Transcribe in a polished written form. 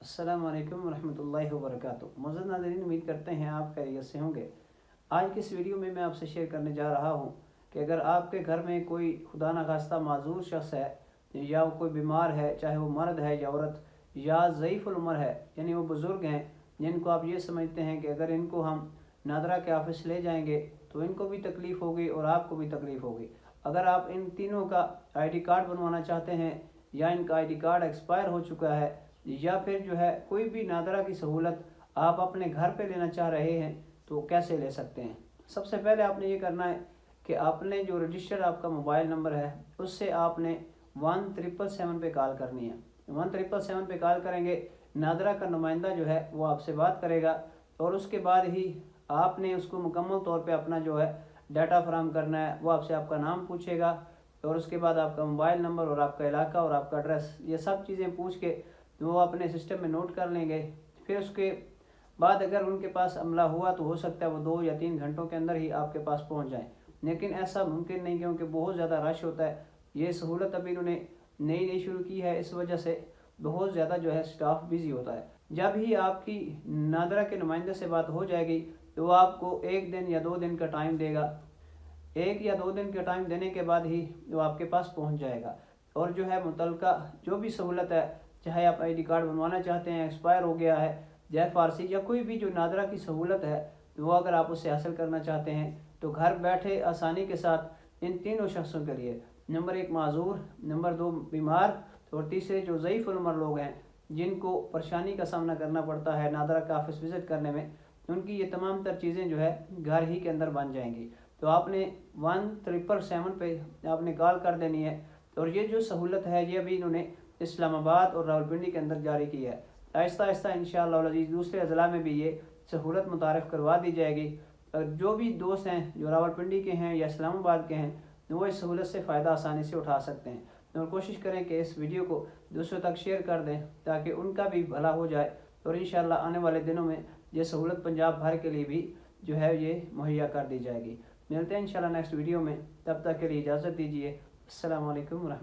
अस्सलाम वालेकुम रहमतुल्लाहि व बरकातुहू। मुअज़्ज़ज़ नाज़रीन, उम्मीद करते हैं आप खैरियत से होंगे। आज की इस वीडियो में मैं आपसे शेयर करने जा रहा हूं कि अगर आपके घर में कोई खुदा न खास्ता माजूर शख्स है या कोई बीमार है, चाहे वो मर्द है या औरत या ज़ईफ़ुल उम्र है, यानी वो बुज़ुर्ग हैं जिनको आप ये समझते हैं कि अगर इनको हम नादरा के ऑफिस ले जाएंगे तो इनको भी तकलीफ़ होगी और आपको भी तकलीफ़ होगी। अगर आप इन तीनों का ID कार्ड बनवाना चाहते हैं या इनका ID कार्ड एक्सपायर हो चुका है या फिर जो है कोई भी नादरा की सहूलत आप अपने घर पे लेना चाह रहे हैं तो कैसे ले सकते हैं। सबसे पहले आपने ये करना है कि आपने जो रजिस्टर आपका मोबाइल नंबर है उससे आपने 1777 पे कॉल करनी है। 1777 पे कॉल करेंगे, नादरा का नुमाइंदा जो है वो आपसे बात करेगा और उसके बाद ही आपने उसको मुकम्मल तौर पे अपना जो है डाटा फराहम करना है। वो आपसे आपका नाम पूछेगा और उसके बाद आपका मोबाइल नंबर और आपका इलाका और आपका एड्रेस, ये सब चीज़ें पूछ के वो अपने सिस्टम में नोट कर लेंगे। फिर उसके बाद अगर उनके पास अमला हुआ तो हो सकता है वो 2 या 3 घंटों के अंदर ही आपके पास पहुंच जाए, लेकिन ऐसा मुमकिन नहीं क्योंकि बहुत ज़्यादा रश होता है। ये सहूलत अभी इन्होंने नई शुरू की है, इस वजह से बहुत ज़्यादा जो है स्टाफ बिज़ी होता है। जब ही आपकी नादरा के नुमाइंदे से बात हो जाएगी तो वो आपको 1 दिन या 2 दिन का टाइम देगा। 1 या 2 दिन का टाइम देने के बाद ही वो आपके पास पहुंच जाएगा और जो है मुतलका जो भी सहूलत है, चाहे आप ID कार्ड बनवाना चाहते हैं, एक्सपायर हो गया है, चाहे फारसी या कोई भी जो नादरा की सहूलत है वो अगर आप उससे हासिल करना चाहते हैं तो घर बैठे आसानी के साथ इन तीनों शख्सों के लिए, नंबर 1 माजूर, नंबर 2 बीमार और तीसरे जो ज़ईफ़ुल उम्र लोग हैं जिनको परेशानी का सामना करना पड़ता है नादरा का ऑफिस विज़िट करने में, उनकी ये तमाम तर चीज़ें जो है घर ही के अंदर बन जाएंगी। तो आपने 1777 पे आपने कॉल कर देनी है और ये जो सहूलत है ये अभी इन्होंने इस्लामाबाद और रावलपिंडी के अंदर जारी की है। आहिस्ता आहिस्ता इंशाअल्लाह अज़ीज़ दूसरे अज़ला में भी ये सहूलत मुतारिफ़ करवा दी जाएगी। जो भी दोस्त हैं जो रावलपिंडी के हैं या इस्लामाबाद के हैं वो इस सहूलत से फ़ायदा आसानी से उठा सकते हैं। और कोशिश करें कि इस वीडियो को दूसरों तक शेयर कर दें ताकि उनका भी भला हो जाए और इंशाअल्लाह आने वाले दिनों में ये सहूलत पंजाब भर के लिए भी जो है ये मुहैया कर दी जाएगी। मिलते हैं इंशाअल्लाह नेक्स्ट वीडियो में, तब तक के लिए इजाज़त दीजिए। अस्सलाम वालेकुम।